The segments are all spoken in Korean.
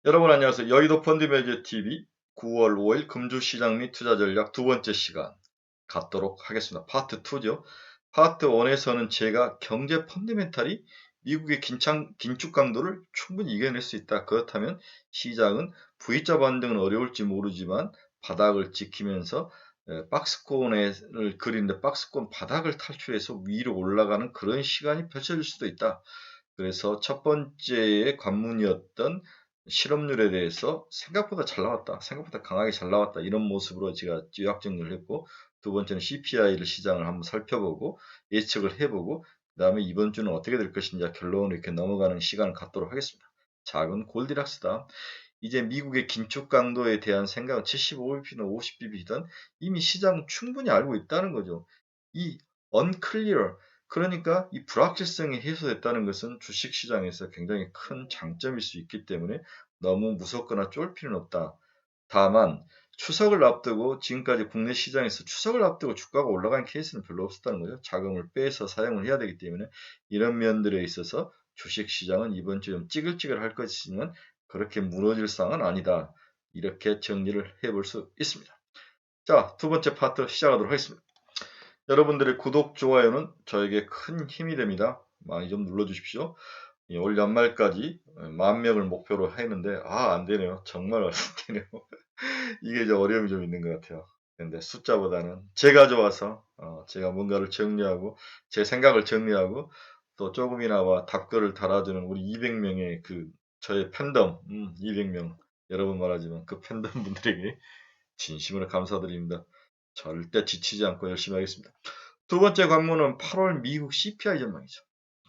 여러분 안녕하세요. 여의도 펀드매니저 TV 9월 5일 금주시장 및 투자 전략 두 번째 시간 갖도록 하겠습니다. 파트 2죠. 파트 1에서는 제가 경제 펀드멘탈이 미국의 긴축 강도를 충분히 이겨낼 수 있다. 그렇다면 시장은 V자 반등은 어려울지 모르지만 바닥을 지키면서 박스권을 그리는데 박스권 바닥을 탈출해서 위로 올라가는 그런 시간이 펼쳐질 수도 있다. 그래서 첫 번째의 관문이었던 실업률에 대해서 생각보다 잘 나왔다. 생각보다 강하게 잘 나왔다. 이런 모습으로 제가 요약 정리를 했고, 두 번째는 CPI를 시장을 한번 살펴보고 예측을 해보고, 그 다음에 이번 주는 어떻게 될 것인지 결론을 이렇게 넘어가는 시간을 갖도록 하겠습니다. 작은 골디락스다. 이제 미국의 긴축 강도에 대한 생각은 75bp나 50bp든 이미 시장은 충분히 알고 있다는 거죠. 이 unclear, 그러니까 이 불확실성이 해소됐다는 것은 주식시장에서 굉장히 큰 장점일 수 있기 때문에 너무 무섭거나 쫄 필요는 없다. 다만 추석을 앞두고 지금까지 국내 시장에서 추석을 앞두고 주가가 올라간 케이스는 별로 없었다는 거죠. 자금을 빼서 사용을 해야 되기 때문에 이런 면들에 있어서 주식시장은 이번 주 좀 찌글찌글할 것이지만 그렇게 무너질 상황은 아니다. 이렇게 정리를 해볼 수 있습니다. 자, 두 번째 파트 시작하도록 하겠습니다. 여러분들의 구독, 좋아요는 저에게 큰 힘이 됩니다. 많이 좀 눌러주십시오. 올 연말까지 10,000명을 목표로 했는데 안 되네요. 정말 안 되네요. 이게 이제 어려움이 좀 있는 것 같아요. 근데 숫자보다는 제가 좋아서 제가 뭔가를 정리하고 제 생각을 정리하고 또 조금이나마 답글을 달아주는 우리 200명의 그 저의 팬덤 200명 여러분 말하지만 그 팬덤 분들에게 진심으로 감사드립니다. 절대 지치지 않고 열심히 하겠습니다. 두 번째 관문은 8월 미국 CPI 전망이죠.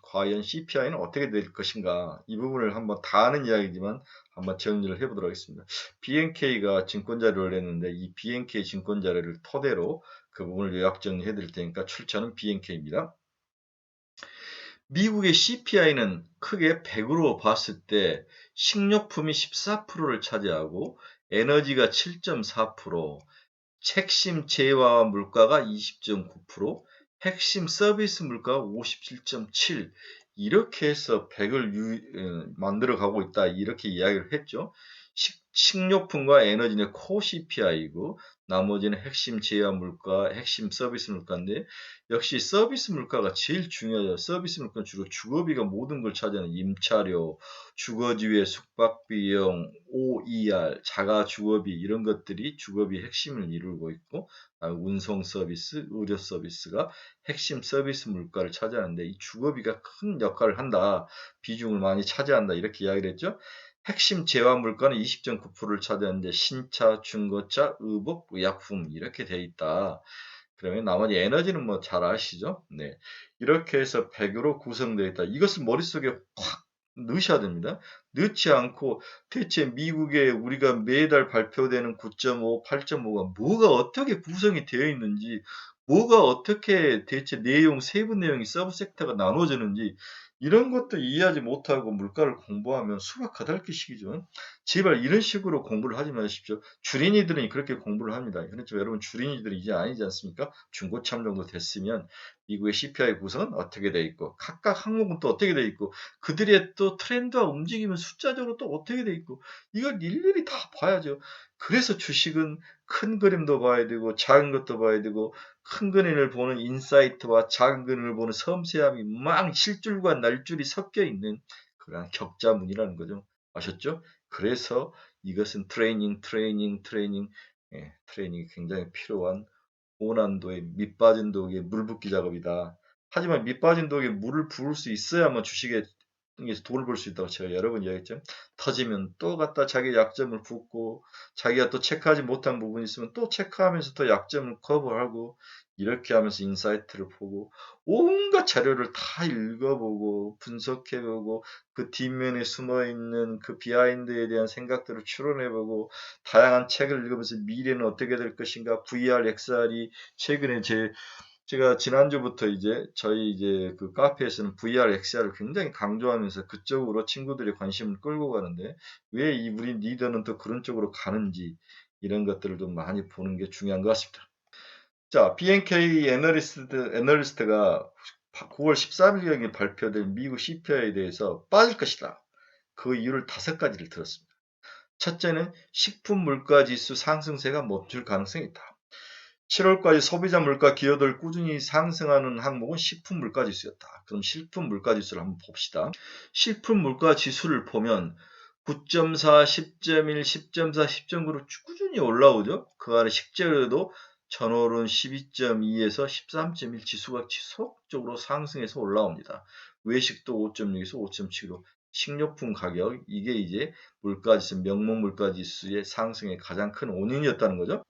과연 CPI는 어떻게 될 것인가? 이 부분을 한번 다 아는 이야기지만 한번 정리를 해보도록 하겠습니다. BNK가 증권 자료를 냈는데 이 BNK 증권 자료를 토대로 그 부분을 요약 정리해 드릴 테니까 출처는 BNK입니다. 미국의 CPI는 크게 100으로 봤을 때 식료품이 14%를 차지하고 에너지가 7.4%, 핵심 재화와 물가가 20.9%, 핵심 서비스 물가가 57.7%, 이렇게 해서 100을 만들어 가고 있다. 이렇게 이야기를 했죠. 식료품과 에너지는 코 CPI이고 나머지는 핵심 재화 물가, 핵심 서비스 물가인데 역시 서비스 물가가 제일 중요하죠. 서비스 물가는 주로 주거비가 모든 걸 차지하는 임차료, 주거지의 숙박비용, OER, 자가 주거비 이런 것들이 주거비의 핵심을 이루고 있고 운송 서비스, 의료 서비스가 핵심 서비스 물가를 차지하는데 이 주거비가 큰 역할을 한다. 비중을 많이 차지한다. 이렇게 이야기를 했죠. 핵심 재화 물가는 20.9%를 차지하는데 신차, 중고차, 의복, 의약품 이렇게 돼 있다. 그러면 나머지 에너지는 뭐 잘 아시죠? 네. 이렇게 해서 100으로 구성되어 있다. 이것을 머릿속에 확 넣으셔야 됩니다. 넣지 않고 대체 미국에 우리가 매달 발표되는 9.5, 8.5가 뭐가 어떻게 구성이 되어 있는지, 뭐가 어떻게 대체 내용, 세부 내용이 서브 섹터가 나눠지는지 이런 것도 이해하지 못하고 물가를 공부하면 수가 가달기식이죠. 제발 이런 식으로 공부를 하지 마십시오. 주린이들은 그렇게 공부를 합니다. 그렇죠. 여러분 주린이들이 이제 아니지 않습니까? 중고참 정도 됐으면 미국의 CPI 구성은 어떻게 돼 있고 각각 항목은 또 어떻게 돼 있고 그들의 또 트렌드와 움직임은 숫자적으로 또 어떻게 돼 있고 이걸 일일이 다 봐야죠. 그래서 주식은 큰 그림도 봐야 되고 작은 것도 봐야 되고 큰 그림을 보는 인사이트와 작은 그림을 보는 섬세함이 막 실줄과 날줄이 섞여 있는 그러한 격자문이라는 거죠. 아셨죠? 그래서 이것은 트레이닝, 트레이닝이 굉장히 필요한 고난도의 밑빠진 독에 물 붓기 작업이다. 하지만 밑빠진 독에 물을 부을 수 있어야만 주식에 돈을 벌 수 있다고 제가 여러 번 이야기했죠. 터지면 또 갖다 자기 약점을 붓고 자기가 또 체크하지 못한 부분이 있으면 또 체크하면서 또 약점을 커버하고 이렇게 하면서 인사이트를 보고 온갖 자료를 다 읽어보고 분석해보고 그 뒷면에 숨어있는 그 비하인드에 대한 생각들을 추론해보고 다양한 책을 읽으면서 미래는 어떻게 될 것인가 VR, XR이 최근에 제가 지난주부터 이제 저희 이제 그 카페에서는 VR, XR을 굉장히 강조하면서 그쪽으로 친구들이 관심을 끌고 가는데 왜 이 우리 리더는 또 그런 쪽으로 가는지 이런 것들을 좀 많이 보는 게 중요한 것 같습니다. 자, BNK 애널리스트가 9월 13일경에 발표된 미국 CPI에 대해서 빠질 것이다. 그 이유를 5가지를 들었습니다. 첫째는 식품 물가 지수 상승세가 멈출 가능성이 있다. 7월까지 소비자 물가 기여도를 꾸준히 상승하는 항목은 식품 물가 지수였다. 그럼 식품 물가 지수를 한번 봅시다. 식품 물가 지수를 보면 9.4, 10.1, 10.4, 10.9로 꾸준히 올라오죠. 그 안에 식재료도 전월은 12.2에서 13.1 지수가 지속적으로 상승해서 올라옵니다. 외식도 5.6에서 5.7로 식료품 가격, 이게 이제 물가지수, 명목 물가지수의 상승의 가장 큰 원인이었다는 거죠.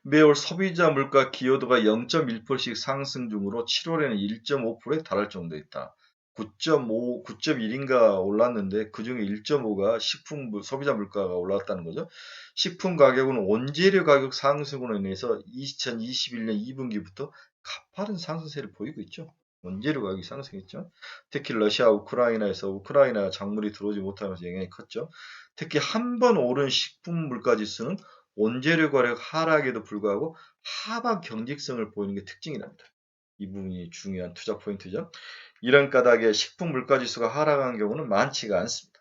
매월 소비자 물가 기여도가 0.1%씩 상승 중으로 7월에는 1.5%에 달할 정도였다. 9.5, 9.1인가 올랐는데 그중에 1.5가 식품 소비자 물가가 올랐다는 거죠. 식품 가격은 원재료 가격 상승으로 인해서 2021년 2분기부터 가파른 상승세를 보이고 있죠. 원재료 가격이 상승했죠. 특히 러시아, 우크라이나에서 우크라이나 작물이 들어오지 못하면서 영향이 컸죠. 특히 한 번 오른 식품 물가 지수는 원재료 가격 하락에도 불구하고 하방 경직성을 보이는 게 특징이랍니다. 이 부분이 중요한 투자 포인트죠. 이런 까닭에 식품 물가지수가 하락한 경우는 많지가 않습니다.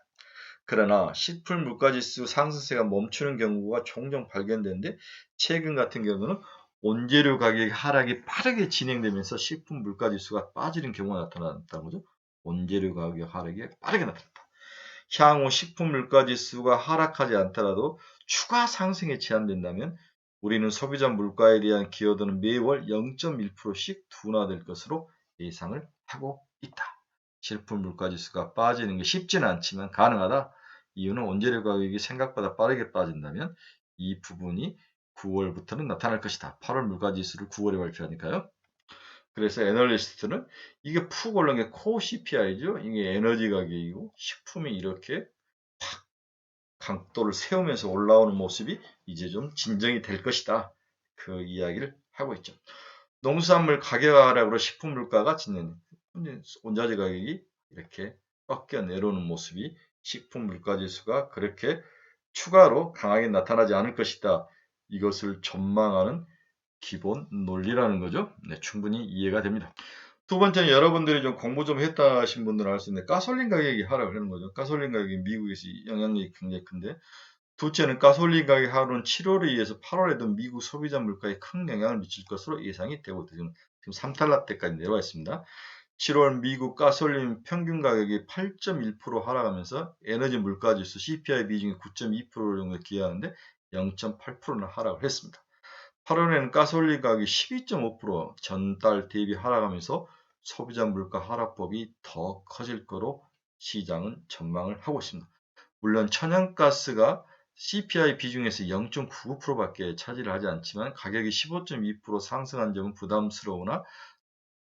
그러나 식품 물가지수 상승세가 멈추는 경우가 종종 발견되는데 최근 같은 경우는 원재료 가격 하락이 빠르게 진행되면서 식품 물가지수가 빠지는 경우가 나타났다는 거죠. 원재료 가격 하락이 빠르게 나타났다. 향후 식품 물가지수가 하락하지 않더라도 추가 상승에 제한된다면 우리는 소비자 물가에 대한 기여도는 매월 0.1%씩 둔화될 것으로 예상을 하고 있다. 식품 물가지수가 빠지는 게 쉽지는 않지만 가능하다. 이유는 원재료 가격이 생각보다 빠르게 빠진다면 이 부분이 9월부터는 나타날 것이다. 8월 물가지수를 9월에 발표하니까요. 그래서 애널리스트는 이게 푹 올라온 게 코어 CPI죠. 이게 에너지 가격이고 식품이 이렇게 확 강도를 세우면서 올라오는 모습이 이제 좀 진정이 될 것이다. 그 이야기를 하고 있죠. 농수산물 가격 하락으로 식품 물가가 진행, 원자재 가격이 이렇게 꺾여 내려오는 모습이 식품 물가 지수가 그렇게 추가로 강하게 나타나지 않을 것이다. 이것을 전망하는 기본 논리라는 거죠. 네, 충분히 이해가 됩니다. 두 번째는 여러분들이 좀 공부 좀 했다 하신 분들은 알 수 있는데 가솔린 가격이 하락을 하는 거죠. 가솔린 가격이 미국에서 영향력이 굉장히 큰데 둘째는 가솔린 가격 하락은 7월에 의해서 8월에도 미국 소비자 물가에 큰 영향을 미칠 것으로 예상이 되고 지금 3탈락 때까지 내려와 있습니다. 7월 미국 가솔린 평균 가격이 8.1% 하락하면서 에너지 물가지수 CPI 비중이 9.2% 정도 기여하는데 0.8%는 하락을 했습니다. 8월에는 가솔린 가격이 12.5% 전달 대비 하락하면서 소비자 물가 하락폭이 더 커질 거로 시장은 전망을 하고 있습니다. 물론 천연가스가 CPI 비중에서 0.99%밖에 차지를 하지 않지만 가격이 15.2% 상승한 점은 부담스러우나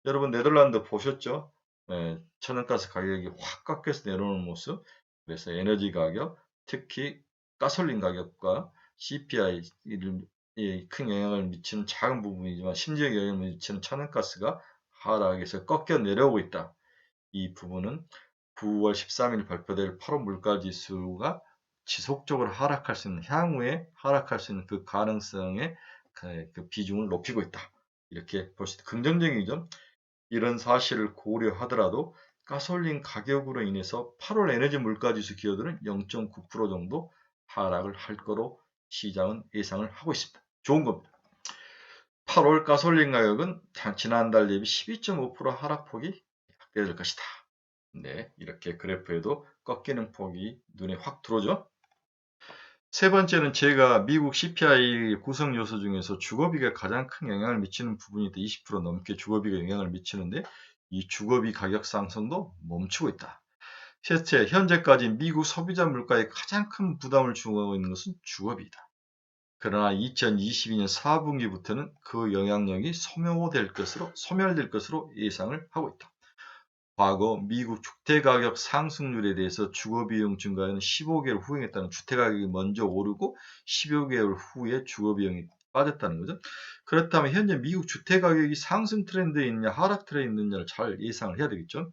여러분 네덜란드 보셨죠? 네, 천연가스 가격이 확 깎여서 내려오는 모습. 그래서 에너지 가격, 특히 가솔린 가격과 CPI를 큰 영향을 미치는 작은 부분이지만 심지어 영향을 미치는 천연가스가 하락해서 꺾여 내려오고 있다. 이 부분은 9월 13일 발표될 8월 물가지수가 지속적으로 하락할 수 있는 향후에 하락할 수 있는 그 가능성의 그 비중을 높이고 있다. 이렇게 볼 수 있다. 긍정적인 점. 이런 사실을 고려하더라도 가솔린 가격으로 인해서 8월 에너지 물가지수 기여도는 0.9% 정도 하락을 할 거로 시장은 예상을 하고 있습니다. 좋은 겁니다. 8월 가솔린 가격은 지난달 대비 12.5% 하락폭이 확대될 것이다. 네, 이렇게 그래프에도 꺾이는 폭이 눈에 확 들어오죠. 세 번째는 제가 미국 CPI 구성 요소 중에서 주거비가 가장 큰 영향을 미치는 부분이 20% 넘게 주거비가 영향을 미치는데 이 주거비 가격 상승도 멈추고 있다. 셋째, 현재까지 미국 소비자 물가에 가장 큰 부담을 주고 있는 것은 주거비이다. 그러나 2022년 4분기부터는 그 영향력이 소멸될 것으로 예상을 하고 있다. 과거 미국 주택가격 상승률에 대해서 주거비용 증가에는 15개월 후행했다는 주택가격이 먼저 오르고 15개월 후에 주거비용이 빠졌다는 거죠. 그렇다면 현재 미국 주택가격이 상승 트렌드에 있느냐 하락 트렌드에 있느냐를 잘 예상을 해야 되겠죠.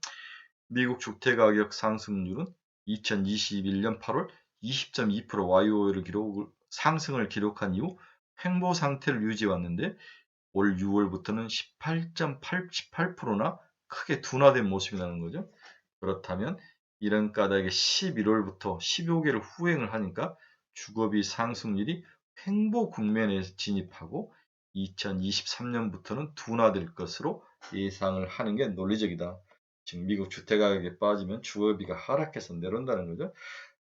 미국 주택가격 상승률은 2021년 8월 20.2% YO를 상승을 기록한 이후 횡보 상태를 유지해 왔는데 올 6월부터는 18.88%나 크게 둔화된 모습이 나는 거죠. 그렇다면 이런 까닭에 11월부터 15개를 후행을 하니까 주거비 상승률이 횡보 국면에 진입하고 2023년부터는 둔화될 것으로 예상을 하는 게 논리적이다. 지금 미국 주택가격이 빠지면 주거비가 하락해서 내려온다는 거죠.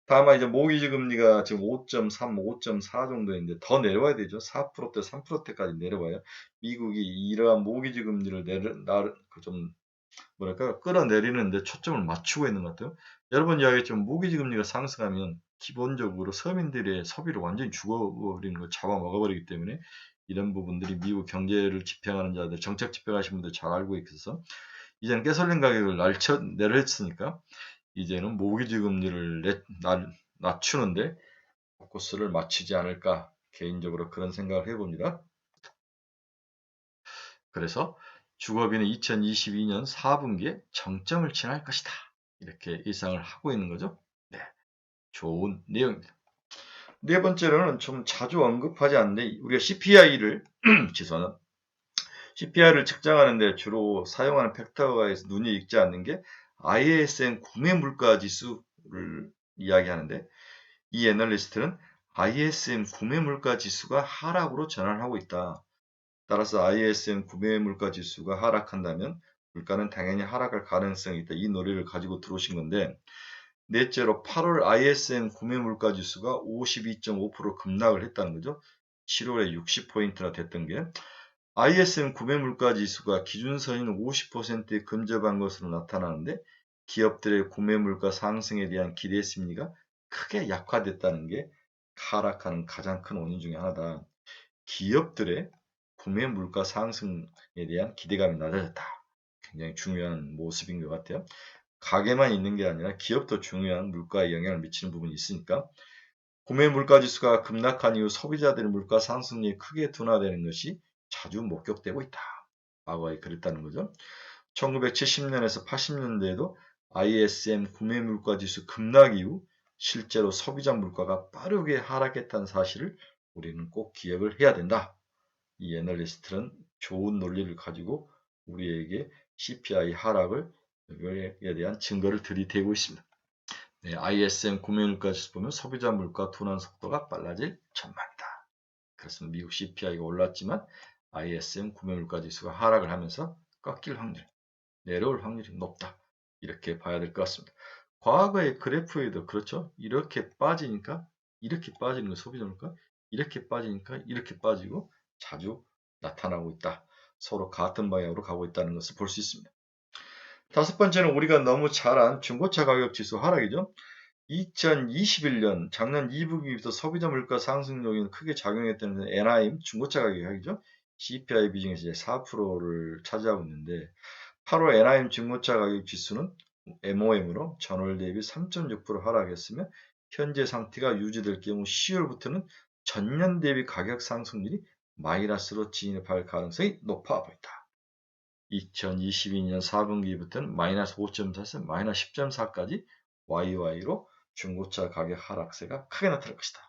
다만 이제 모기지 금리가 지금 5.3, 5.4 정도인데 더 내려와야 되죠. 4%대, 3%대까지 내려와요. 미국이 이러한 모기지 금리를 좀 뭐랄까 끌어내리는데 초점을 맞추고 있는 것 같아요. 여러 번 이야기했지만 모기지 금리가 상승하면 기본적으로 서민들의 소비를 완전히 죽어버리는 거 잡아먹어버리기 때문에 이런 부분들이 미국 경제를 집행하는 자들, 정책 집행하시는 분들 잘 알고 있어서 이제는 가솔린 가격을 내렸으니까 이제는 모기지 금리를 낮추는데 포커스를 맞추지 않을까 개인적으로 그런 생각을 해봅니다. 그래서 주거비는 2022년 4분기에 정점을 지날 것이다. 이렇게 예상을 하고 있는 거죠. 네, 좋은 내용입니다. 네 번째로는 좀 자주 언급하지 않는데 우리가 CPI를 죄송합니다. CPI를 측정하는데 주로 사용하는 팩터가 있어 눈이 익지 않는 게 ISM 구매 물가 지수를 이야기하는데 이 애널리스트는 ISM 구매 물가 지수가 하락으로 전환하고 있다. 따라서 ISM 구매 물가 지수가 하락한다면 물가는 당연히 하락할 가능성이 있다. 이 논리를 가지고 들어오신 건데 넷째로 8월 ISM 구매 물가 지수가 52.5% 급락을 했다는 거죠. 7월에 60포인트나 됐던 게 ISM 구매 물가 지수가 기준선인 50%에 근접한 것으로 나타나는데 기업들의 구매 물가 상승에 대한 기대 심리가 크게 약화됐다는 게 하락하는 가장 큰 원인 중에 하나다. 기업들의 구매 물가 상승에 대한 기대감이 낮아졌다. 굉장히 중요한 모습인 것 같아요. 가게만 있는 게 아니라 기업도 중요한 물가에 영향을 미치는 부분이 있으니까 구매 물가 지수가 급락한 이후 소비자들의 물가 상승률이 크게 둔화되는 것이 자주 목격되고 있다. 과거에 그랬다는 거죠. 1970년에서 80년대에도 ISM 구매 물가 지수 급락 이후 실제로 소비자 물가가 빠르게 하락했다는 사실을 우리는 꼭 기억을 해야 된다. 이 애널리스트는 좋은 논리를 가지고 우리에게 CPI 하락을 에 대한 증거를 들이대고 있습니다. 네, ISM 구매 물가 지수 보면 소비자 물가 둔화 속도가 빨라질 전망이다. 그렇습니다. 미국 CPI가 올랐지만 ISM 구매 물가 지수가 하락을 하면서 꺾일 확률, 내려올 확률이 높다. 이렇게 봐야 될 것 같습니다. 과거의 그래프에도 그렇죠. 이렇게 빠지니까 이렇게 빠지는 거 소비자 물가, 이렇게 빠지니까 이렇게 빠지고 자주 나타나고 있다. 서로 같은 방향으로 가고 있다는 것을 볼 수 있습니다. 다섯 번째는 우리가 너무 잘 안 중고차 가격 지수 하락이죠. 2021년 작년 2분기부터 소비자 물가 상승 요인 크게 작용했다는 NIM 중고차 가격이죠. CPI 비중에서 이제 4%를 차지하고 있는데 8월 NIM 중고차 가격 지수는 MOM으로 전월 대비 3.6% 하락했으며 현재 상태가 유지될 경우 10월부터는 전년 대비 가격 상승률이 마이너스로 진입할 가능성이 높아 보인다. 2022년 4분기부터는 마이너스 5.4에서 마이너스 10.4까지 YY로 중고차 가격 하락세가 크게 나타날 것이다.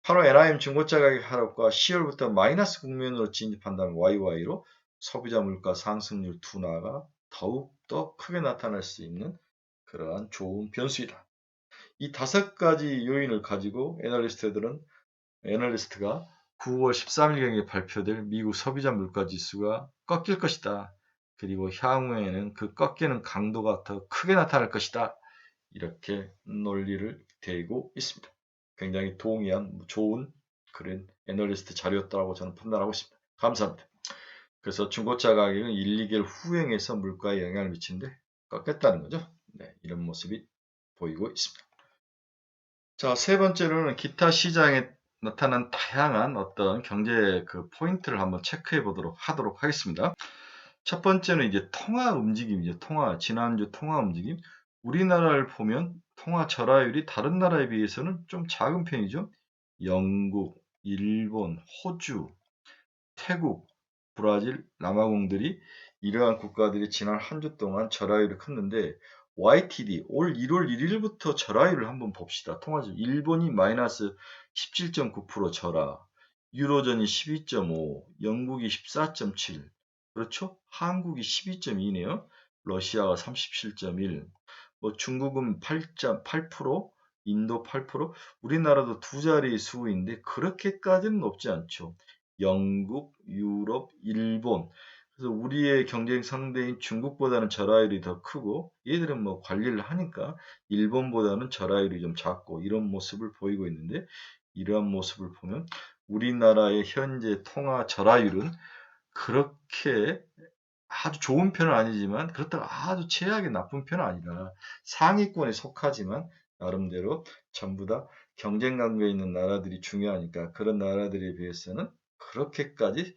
8월 NIM 중고차 가격 하락과 10월부터 마이너스 국면으로 진입한다는 YY로 소비자 물가 상승률 둔화가 더욱더 크게 나타날 수 있는 그러한 좋은 변수이다. 이 다섯 가지 요인을 가지고 애널리스트가 9월 13일경에 발표될 미국 소비자 물가 지수가 꺾일 것이다. 그리고 향후에는 그 꺾이는 강도가 더 크게 나타날 것이다. 이렇게 논리를 대고 있습니다. 굉장히 동의한 좋은 그런 애널리스트 자료였다고 저는 판단하고 있습니다. 감사합니다. 그래서 중고차 가격은 1, 2개월 후행해서 물가에 영향을 미치는데 꺾였다는 거죠. 네, 이런 모습이 보이고 있습니다. 자, 세 번째로는 기타 시장에 나타난 다양한 어떤 경제 그 포인트를 한번 체크해 하도록 하겠습니다. 첫 번째는 이제 통화 움직임이죠. 지난주 통화 움직임. 우리나라를 보면 통화 절하율이 다른 나라에 비해서는 좀 작은 편이죠. 영국, 일본, 호주, 태국, 브라질, 남아공들이 이러한 국가들이 지난 한 주 동안 절하율이 컸는데 YTD 올 1월 1일부터 절하율을 한번 봅시다. 통화율 일본이 마이너스 17.9% 절하, 유로존이 12.5, 영국이 14.7, 그렇죠? 한국이 12.2네요. 러시아가 37.1, 뭐 중국은 8.8%, 인도 8%, 우리나라도 두 자리 수인데 그렇게까지는 높지 않죠. 영국, 유럽, 일본. 그래서 우리의 경쟁 상대인 중국보다는 절하율이 더 크고 얘들은 뭐 관리를 하니까 일본보다는 절하율이 좀 작고 이런 모습을 보이고 있는데 이러한 모습을 보면 우리나라의 현재 통화 절하율은 그렇게 아주 좋은 편은 아니지만 그렇다고 아주 최악의 나쁜 편은 아니라 상위권에 속하지만 나름대로 전부 다 경쟁 관계에 있는 나라들이 중요하니까 그런 나라들에 비해서는 그렇게까지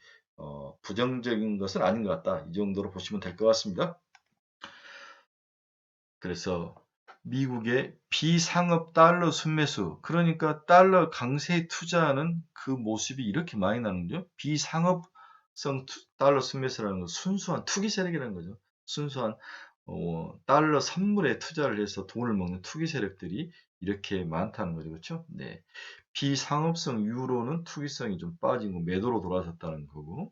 부정적인 것은 아닌 것 같다. 이 정도로 보시면 될 것 같습니다. 그래서 미국의 비상업 달러 순매수, 그러니까 달러 강세 투자하는 그 모습이 이렇게 많이 나는 거죠. 비상업성 달러 순매수라는 건 순수한 투기 세력이라는 거죠. 순수한 달러 선물에 투자를 해서 돈을 먹는 투기 세력들이 이렇게 많다는 거죠. 그렇죠? 네. 비상업성 유로는 투기성이 좀 빠지고 매도로 돌아섰다는 거고,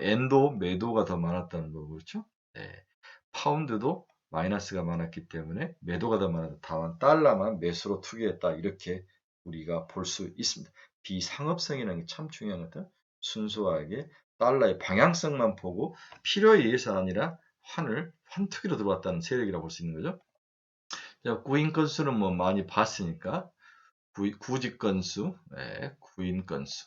엔도 매도가 더 많았다는 거고, 그렇죠? 네. 파운드도 마이너스가 많았기 때문에 매도가 더 많아서 다만 달러만 매수로 투기했다. 이렇게 우리가 볼 수 있습니다. 비상업성이라는 게 참 중요한 것 같아요. 순수하게 달러의 방향성만 보고 필요에 의해서 아니라 환투기로 들어왔다는 세력이라고 볼 수 있는 거죠. 자, 구인 건수는 뭐 많이 봤으니까 구직 건수, 네, 구인 건수.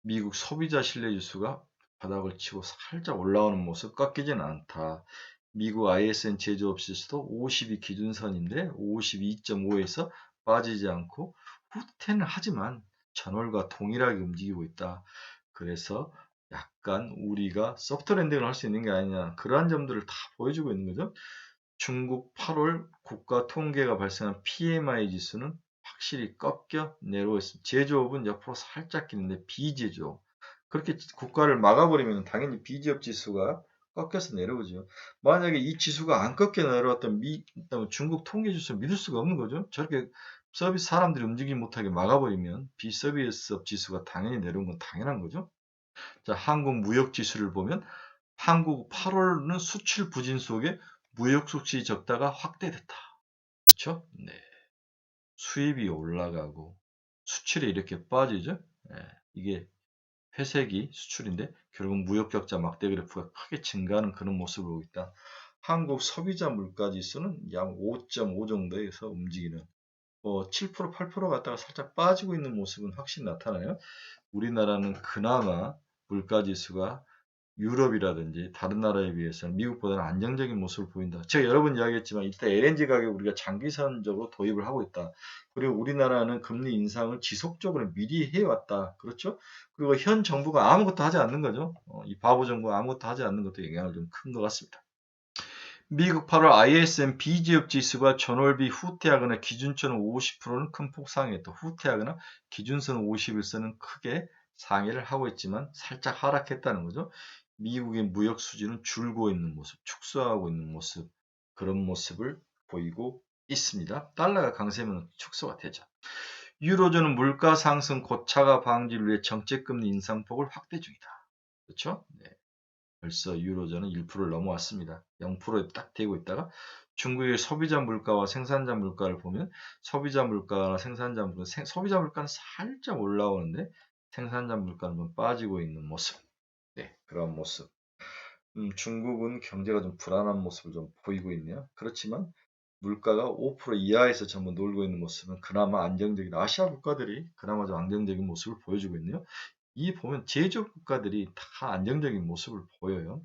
미국 소비자 신뢰지수가 바닥을 치고 살짝 올라오는 모습, 꺾이지는 않다. 미국 ISM 제조업 지수도 50이 기준선인데 52.5에서 빠지지 않고 후퇴는 하지만 전월과 동일하게 움직이고 있다. 그래서 약간 우리가 소프트 랜딩을 할 수 있는 게 아니냐, 그러한 점들을 다 보여주고 있는 거죠. 중국 8월 국가 통계가 발생한 PMI 지수는 확실히 꺾여 내려오고 있습니다. 제조업은 옆으로 살짝 기는데 비제조업, 그렇게 국가를 막아버리면 당연히 비지업 지수가 꺾여서 내려오죠. 만약에 이 지수가 안 꺾여 내려왔던 중국 통계 지수 믿을 수가 없는 거죠. 저렇게 서비스 사람들이 움직이지 못하게 막아버리면 비서비스업 지수가 당연히 내려온 건 당연한 거죠. 자, 한국 무역 지수를 보면 한국 8월은 수출 부진 속에 무역 수출이 적자가 확대됐다. 그렇죠? 네. 수입이 올라가고 수출이 이렇게 빠지죠. 네. 이게 회색이 수출인데 결국 무역 격차 막대 그래프가 크게 증가하는 그런 모습을 보고 있다. 한국 소비자 물가 지수는 약 5.5 정도에서 움직이는 7%, 8% 갔다가 살짝 빠지고 있는 모습은 확실히 나타나요. 우리나라는 그나마 물가 지수가 유럽이라든지 다른 나라에 비해서는 미국보다는 안정적인 모습을 보인다. 제가 여러 번 이야기했지만 이때 LNG 가격 우리가 장기선적으로 도입을 하고 있다. 그리고 우리나라는 금리 인상을 지속적으로 미리 해왔다. 그렇죠? 그리고 현 정부가 아무것도 하지 않는 거죠. 이 바보 정부가 아무것도 하지 않는 것도 영향을 좀 큰 것 같습니다. 미국 8월 ISM 비지업 지수가 전월비 후퇴하거나 기준선은 50%는 큰 폭 상회했다. 후퇴하거나 기준선 51선은 크게 상회를 하고 있지만 살짝 하락했다는 거죠. 미국의 무역 수지는 줄고 있는 모습, 축소하고 있는 모습, 그런 모습을 보이고 있습니다. 달러가 강세면 축소가 되죠. 유로존은 물가 상승 고차가 방지를 위해 정책금리 인상폭을 확대 중이다. 그렇죠? 네. 벌써 유로존은 1%를 넘어왔습니다. 0%에 딱 되고 있다가 중국의 소비자 물가와 생산자 물가를 보면 소비자 물가나 소비자 물가는 살짝 올라오는데 생산자 물가는 좀 빠지고 있는 모습. 네, 그런 모습. 중국은 경제가 좀 불안한 모습을 좀 보이고 있네요. 그렇지만 물가가 5% 이하에서 전부 놀고 있는 모습은 그나마 안정적인, 아시아 국가들이 그나마 좀 안정적인 모습을 보여주고 있네요. 이 보면 제조업 국가들이 다 안정적인 모습을 보여요.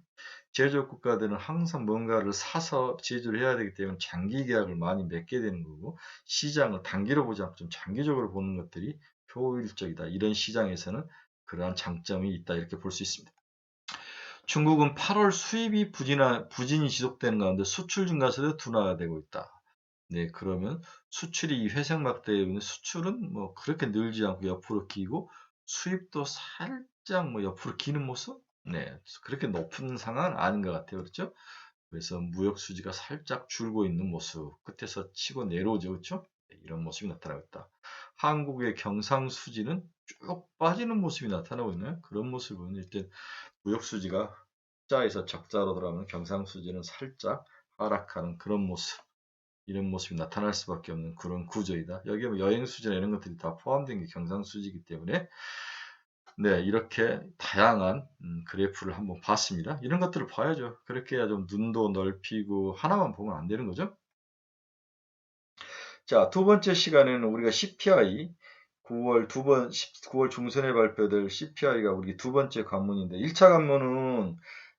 제조업 국가들은 항상 뭔가를 사서 제조를 해야 되기 때문에 장기 계약을 많이 맺게 되는 거고, 시장을 단기로 보지 않고 좀 장기적으로 보는 것들이 효율적이다. 이런 시장에서는 그러한 장점이 있다. 이렇게 볼 수 있습니다. 중국은 8월 수입이 부진이 지속되는 가운데 수출 증가세도 둔화되고 있다. 네, 그러면 수출이 회색 막대에 있는 수출은 뭐 그렇게 늘지 않고 옆으로 기고 수입도 살짝 뭐 옆으로 기는 모습? 네, 그렇게 높은 상황은 아닌 것 같아요. 그렇죠? 그래서 무역 수지가 살짝 줄고 있는 모습, 끝에서 치고 내려오죠. 그렇죠? 네, 이런 모습이 나타나고 있다. 한국의 경상 수지는 쭉 빠지는 모습이 나타나고 있나요? 그런 모습은 일단 무역 수지가 흑자에서 적자로 들어가면 경상 수지는 살짝 하락하는 그런 모습, 이런 모습이 나타날 수밖에 없는 그런 구조이다. 여기에 뭐 여행 수지나 이런 것들이 다 포함된 게 경상 수지이기 때문에 네, 이렇게 다양한 그래프를 한번 봤습니다. 이런 것들을 봐야죠. 그렇게 해야 좀 눈도 넓히고 하나만 보면 안 되는 거죠. 자, 두 번째 시간에는 우리가 CPI 9월 중순에 발표될 CPI가 우리 두 번째 관문인데 1차 관문은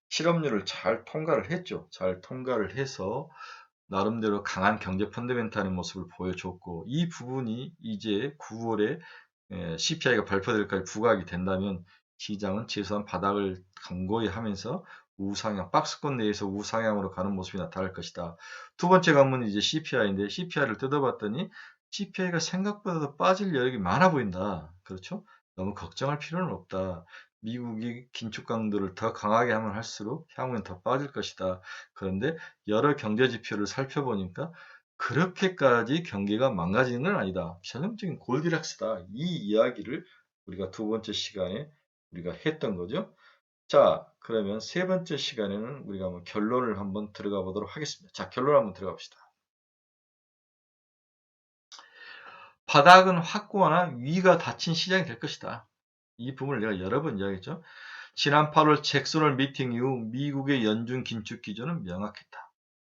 실업률을 잘 통과를 했죠. 잘 통과를 해서 나름대로 강한 경제 펀더멘탈의 모습을 보여줬고 이 부분이 이제 9월에 CPI가 발표될까지 부각이 된다면 시장은 최소한 바닥을 강고히 하면서 우상향, 박스권 내에서 우상향으로 가는 모습이 나타날 것이다. 두 번째 관문이 이제 CPI인데 CPI를 뜯어봤더니 CPI가 생각보다 빠질 여력이 많아 보인다. 그렇죠? 너무 걱정할 필요는 없다. 미국이 긴축 강도를 더 강하게 하면 할수록 향후엔 더 빠질 것이다. 그런데 여러 경제 지표를 살펴보니까 그렇게까지 경기가 망가지는 건 아니다. 전형적인 골디락스다. 이 이야기를 우리가 두 번째 시간에 우리가 했던 거죠. 자, 그러면 세 번째 시간에는 우리가 한번 결론을 한번 들어가 보도록 하겠습니다. 자, 결론 한번 들어가 봅시다. 바닥은 확고하나 위가 닫힌 시장이 될 것이다. 이 부분을 내가 여러 번 이야기했죠. 지난 8월 잭슨홀 미팅 이후 미국의 연준 긴축 기조는 명확했다.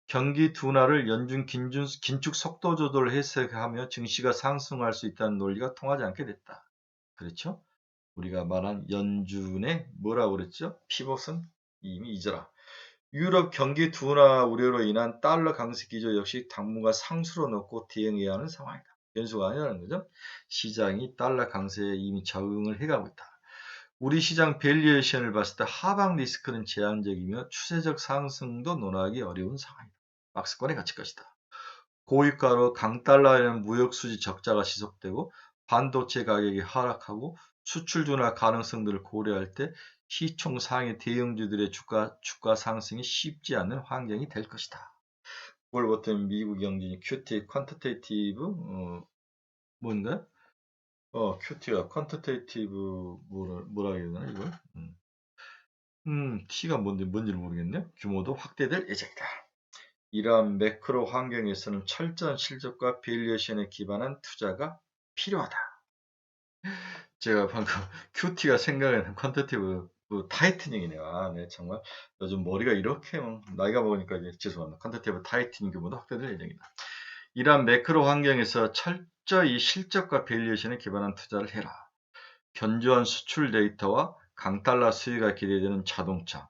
경기 둔화를 연준 긴축 속도 조절을 해석하며 증시가 상승할 수 있다는 논리가 통하지 않게 됐다. 그렇죠? 우리가 말한 연준의 뭐라고 그랬죠? 피벗은 이미 잊어라. 유럽 경기 둔화 우려로 인한 달러 강세 기조 역시 당분간 상수로 넣고 대응해야 하는 상황이다. 변수가 아니라는 거죠. 시장이 달러 강세에 이미 적응을 해가고 있다. 우리 시장 밸류에이션을 봤을 때 하방 리스크는 제한적이며 추세적 상승도 논하기 어려운 상황이다. 박스권에 갇힐 것이다. 고유가로 강달러에는 무역수지 적자가 지속되고 반도체 가격이 하락하고 수출 둔화 가능성들을 고려할 때 시총 상위 대형주들의 주가 상승이 쉽지 않은 환경이 될 것이다. 9월부터 미국 영진이 QT, 퀀터테이티브 뭔가? QT가 퀀터테이티브 뭐라 해야 되나 이걸? T가 뭔지를 모르겠네요. 규모도 확대될 예정이다. 이러한 매크로 환경에서는 철저한 실적과 밸류에이션에 기반한 투자가 필요하다. 제가 방금 QT가 생각나는 퀀터티브 타이트닝이네요. 아, 네, 정말 요즘 머리가 이렇게 나이가 먹으니까 이제 죄송합니다. 퀀터티브 타이트닝 규모도 확대될 예정이다. 이러한 매크로 환경에서 철저히 실적과 밸류에이션에 기반한 투자를 해라. 견조한 수출 데이터와 강달러 수혜가 기대되는 자동차,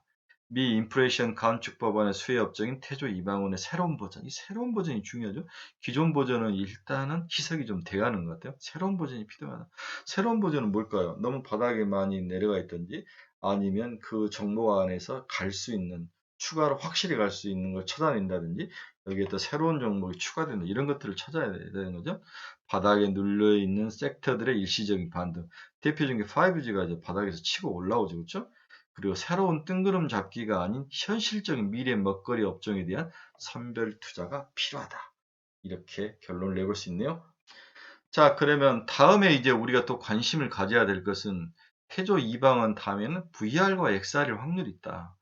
미 인플레이션 감축 법안의 수혜 업적인 태조 이방원의 새로운 버전. 이 새로운 버전이 중요하죠. 기존 버전은 일단은 희석이 좀 돼가는 것 같아요. 새로운 버전이 필요하다. 새로운 버전은 뭘까요? 너무 바닥에 많이 내려가 있던지 아니면 그 정보 안에서 갈 수 있는 추가로 확실히 갈 수 있는 걸 찾아낸다든지 여기에 또 새로운 종목이 추가되는 이런 것들을 찾아야 되는 거죠. 바닥에 눌려 있는 섹터들의 일시적인 반등. 대표적인 게 5G가 이제 바닥에서 치고 올라오죠. 그렇죠? 그리고 새로운 뜬구름 잡기가 아닌 현실적인 미래 먹거리 업종에 대한 선별 투자가 필요하다. 이렇게 결론을 내볼 수 있네요. 자, 그러면 다음에 이제 우리가 또 관심을 가져야 될 것은 태조 이방원 다음에는 VR과 XR일 확률이 있다.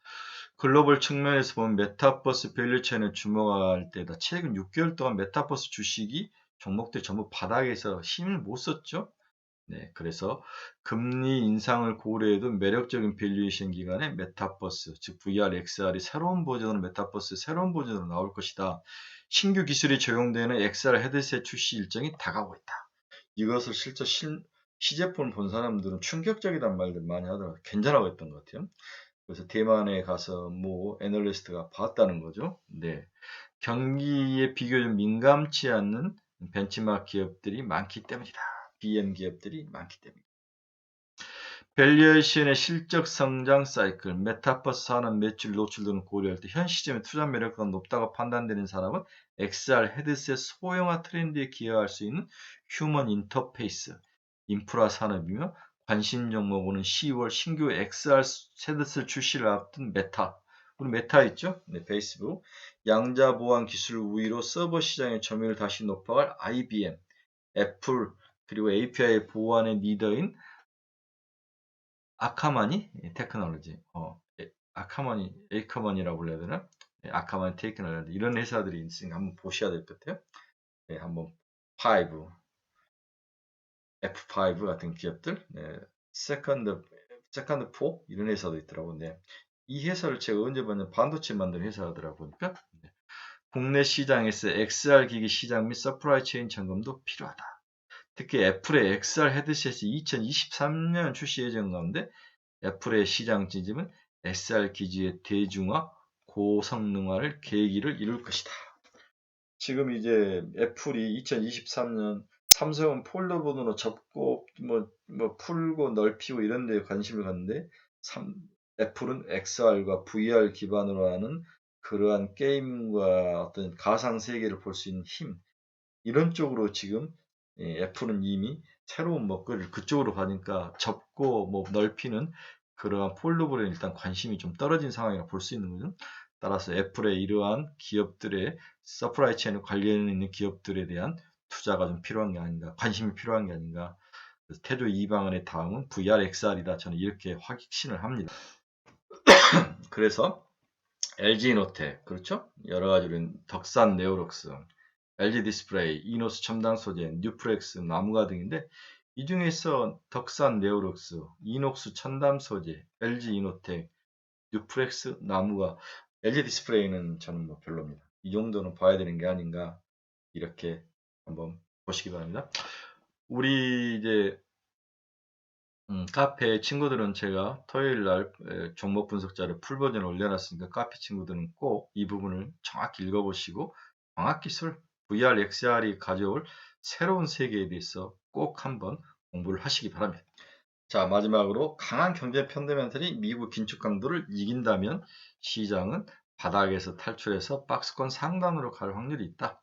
글로벌 측면에서 보면 메타버스 밸류체인에 주목할 때다. 최근 6개월 동안 메타버스 주식이 종목들 전부 바닥에서 힘을 못 썼죠. 네, 그래서 금리 인상을 고려해도 매력적인 밸류에이션 기간에 메타버스, 즉 VR, XR이 새로운 버전으로 메타버스 새로운 버전으로 나올 것이다. 신규 기술이 적용되는 XR 헤드셋 출시 일정이 다가오고 있다. 이것을 실제 시제품을 본 사람들은 충격적이란 말들 많이 하더라고요. 괜찮다고 했던 것 같아요. 그래서 대만에 가서 뭐 애널리스트가 봤다는 거죠. 네. 경기에 비교적 민감치 않는 벤치마크 기업들이 많기 때문이다. BM 기업들이 많기 때문이다. 밸류에이션의 실적 성장 사이클, 메타버스 산업 매출 노출 등을 고려할 때 현 시점에 투자 매력가 높다고 판단되는 산업은 XR 헤드셋 소형화 트렌드에 기여할 수 있는 휴먼 인터페이스, 인프라 산업이며 관심 종목으로는 10월 신규 XR 헤드셋 출시를 앞둔 메타, 우리 메타 있죠? 네, 페이스북, 양자 보안 기술 우위로 서버 시장의 점유율을 다시 높여갈 IBM, 애플, 그리고 API 보안의 리더인 아카마니 테크놀로지, 아카마니, 에이커머니라고 불러야 되나? 아카만 테이크나 이런 회사들이 있으니까 한번 보셔야 될 것 같아요. 네, 한번 5, F5 같은 기업들, 네, 세컨드 4 이런 회사도 있더라고요. 네. 이 회사를 제가 언제 봤냐면 반도체 만드는 회사더라 보니까 네. 국내 시장에서 XR 기기 시장 및 서프라이 체인 점검도 필요하다. 특히 애플의 XR 헤드셋이 2023년 출시 예정 가운데 애플의 시장 진입은 XR 기기의 대중화, 고성능화를 계기를 이룰 것이다. 지금 이제 애플이 2023년 삼성은 폴더폰으로 접고 풀고 넓히고 이런 데 관심을 갖는데 애플은 XR과 VR 기반으로 하는 그러한 게임과 어떤 가상 세계를 볼 수 있는 힘 이런 쪽으로 지금 애플은 이미 새로운 먹거리를 그쪽으로 가니까 접고 넓히는 그러한 폴더폰에 일단 관심이 좀 떨어진 상황이라 볼 수 있는 거죠. 따라서 애플의 이러한 기업들의 서프라이 체인 관련 있는 기업들에 대한 투자가 좀 필요한 게 아닌가, 관심이 필요한 게 아닌가. 그래서 태조 이방원의 다음은 VR, XR이다. 저는 이렇게 확신을 합니다. 그래서 LG노텍, 그렇죠? 여러 가지로 덕산 네오록스, LG 디스플레이, 이노스 첨단 소재, 뉴프렉스, 나무가 등인데 이 중에서 덕산 네오록스, 이녹스 첨단 소재, LG 이노텍, 뉴프렉스, 나무가 LG 디스플레이는 저는 뭐 별로입니다. 이 정도는 봐야 되는 게 아닌가 이렇게 한번 보시기 바랍니다. 우리 이제 카페 친구들은 제가 토요일 날 종목 분석자를 풀 버전을 올려놨으니까 카페 친구들은 꼭 이 부분을 정확히 읽어보시고 광학기술 VR, XR이 가져올 새로운 세계에 대해서 꼭 한번 공부를 하시기 바랍니다. 자, 마지막으로 강한 경제 펀더멘털이 미국 긴축 강도를 이긴다면 시장은 바닥에서 탈출해서 박스권 상단으로 갈 확률이 있다.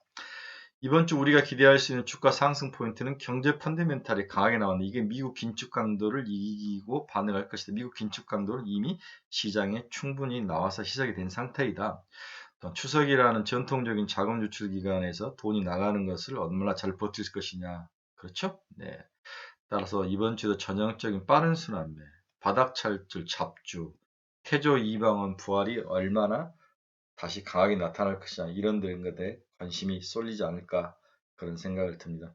이번 주 우리가 기대할 수 있는 주가 상승 포인트는 경제 펀더멘탈이 강하게 나왔는데 이게 미국 긴축 강도를 이기고 반응할 것이다. 미국 긴축 강도는 이미 시장에 충분히 나와서 시작이 된 상태이다. 추석이라는 전통적인 자금 유출 기간에서 돈이 나가는 것을 얼마나 잘 버틸 것이냐. 그렇죠? 네. 따라서 이번 주도 전형적인 빠른 순환매, 바닥 찰줄 잡주, 태조 이방원 부활이 얼마나 다시 강하게 나타날 것이냐 이런 것에 관심이 쏠리지 않을까 그런 생각을 듭니다.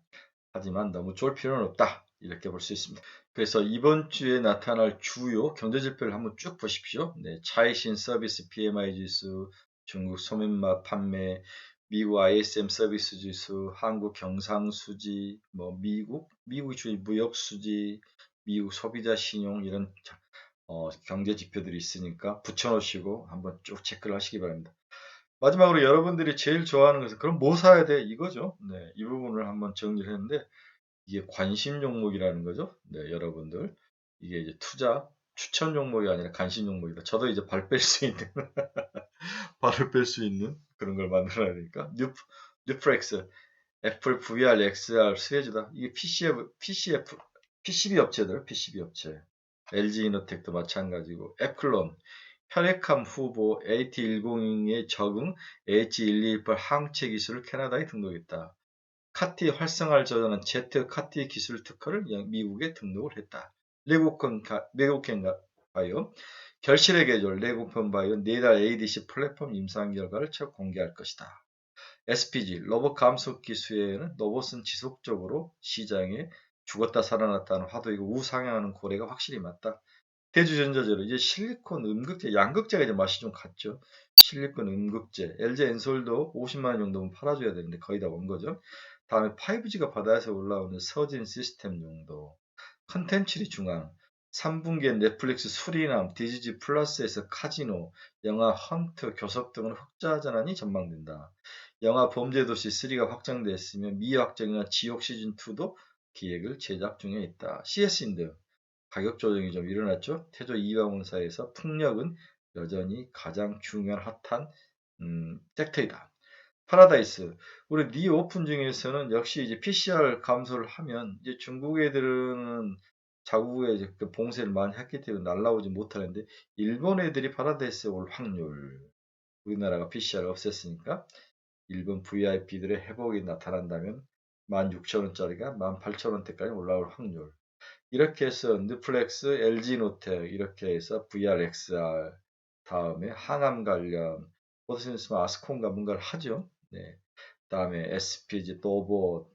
하지만 너무 쫄 필요는 없다 이렇게 볼 수 있습니다. 그래서 이번 주에 나타날 주요 경제지표를 한번 쭉 보십시오. 네, 차이신 서비스 PMI 지수, 중국 소매마 판매, 미국 ISM 서비스 지수, 한국 경상수지, 미국 주의 무역 수지, 미국 소비자 신용 이런 경제 지표들이 있으니까 붙여놓으시고 한번 쭉 체크를 하시기 바랍니다. 마지막으로 여러분들이 제일 좋아하는 것은 그럼 뭐 사야 돼? 이거죠. 네, 이 부분을 한번 정리를 했는데 이게 관심 종목이라는 거죠. 네, 여러분들 이게 이제 투자 추천 종목이 아니라 관심 종목이다. 저도 이제 발 뺄 수 있는 발을 뺄 수 있는 그런 걸 만들어야 되니까 뉴프렉스, 애플 VR, XR 수혜주다. 이게 PCB 업체들, PCB 업체. LG 이노텍도 마찬가지고, 애플론, 혈액암 후보 AT102에 적응 H128 항체 기술을 캐나다에 등록했다. 카티 활성화를 저장한 Z 카티 기술 특허를 미국에 등록을 했다. 레고콘 바이오 결실의 계절 레고콘 바이오 내달 ADC 플랫폼 임상 결과를 첫 공개할 것이다. SPG 로봇 감속기 수혜에는 로봇은 지속적으로 시장에 죽었다 살아났다는 화두이고 우상향하는 고래가 확실히 맞다. 대주전자재로 이제 실리콘 음극재, 양극재가 이제 맛이 좀 갔죠. 실리콘 음극재, LG 엔솔도 50만 원 정도면 팔아줘야 되는데 거의 다 온 거죠. 다음에 5G가 바다에서 올라오는 서진 시스템 용도, 컨텐츠리 중앙, 3분기에 넷플릭스 수리남, 디즈니 플러스에서 카지노, 영화 헌트, 교섭 등은 흑자 전환이 전망된다. 영화 범죄도시 3가 확정됐으며 미확정이나 지옥 시즌2도 기획을 제작 중에 있다. CS인드 가격 조정이 좀 일어났죠. 태조 이방원사에서 풍력은 여전히 가장 중요한 핫한 섹터이다. 파라다이스 우리 니 오픈 중에서는 역시 이제 PCR 감소를 하면 이제 중국 애들은 자국에 이제 그 봉쇄를 많이 했기 때문에 날라오지 못하는데 일본 애들이 파라다이스에 올 확률 우리나라가 PCR 없앴으니까 일본 VIP들의 회복이 나타난다면 16,000원짜리가 18,000원대까지 올라올 확률 이렇게 해서 뉴플렉스, LG노텍 이렇게 해서 VR, XR 다음에 항암 관련 포토 있으면 아스콘과 뭔가를 하죠. 네. 다음에 SPG, 또보,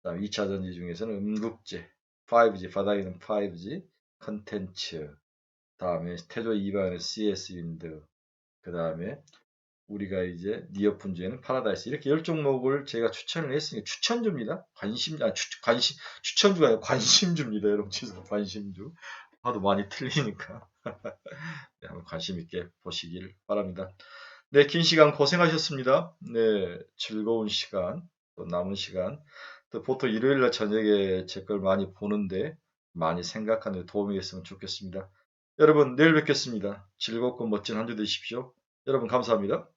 다음 2차 전지 중에서는 음극재, 5G, 바닥에는 5G, 컨텐츠, 다음에 태조 2방의 CS 윈드, 그 다음에 우리가 이제 니어 분주에는 파라다이스 이렇게 10종목을 제가 추천을 했으니까 추천주입니다. 추천주가 아니라 관심주입니다. 여러분 죄송 관심주. 하도 많이 틀리니까 네, 한번 관심 있게 보시길 바랍니다. 네, 긴 시간 고생하셨습니다. 네, 즐거운 시간, 또 남은 시간, 또 보통 일요일날 저녁에 제 걸 많이 보는데 많이 생각하는 데 도움이 됐으면 좋겠습니다. 여러분, 내일 뵙겠습니다. 즐겁고 멋진 한 주 되십시오. 여러분, 감사합니다.